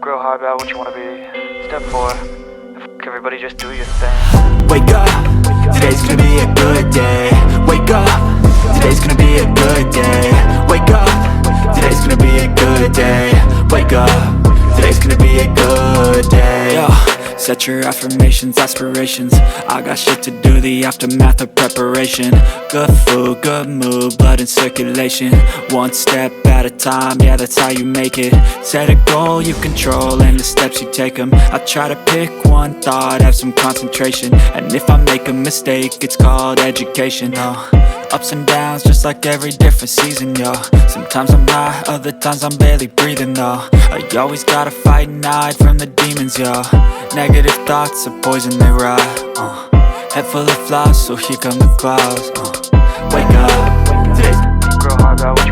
grow hard about what you wanna be. Step 4, everybody just do your thing. Wake up, today's gonna be a good day. Wake up, today's gonna be a good day. Wake up, today's gonna be a good day. Wake up, today's gonna be a good day. Yo, set your affirmations, aspirations. I got shit to do, the aftermath of preparation. Good food, good mood, blood in circulation. One step at a time, yeah, that's how you make it. Set a goal you control and the steps you take them. I try to pick one thought, have some concentration. And if I make a mistake, it's called education, ups and downs, just like every different season, yo. Sometimes I'm high, other times I'm barely breathing, though. I always gotta fight and hide from the demons, yo. Negative thoughts are poison, they rot, Head full of flaws, so here come the clouds, Wake up, grow hard about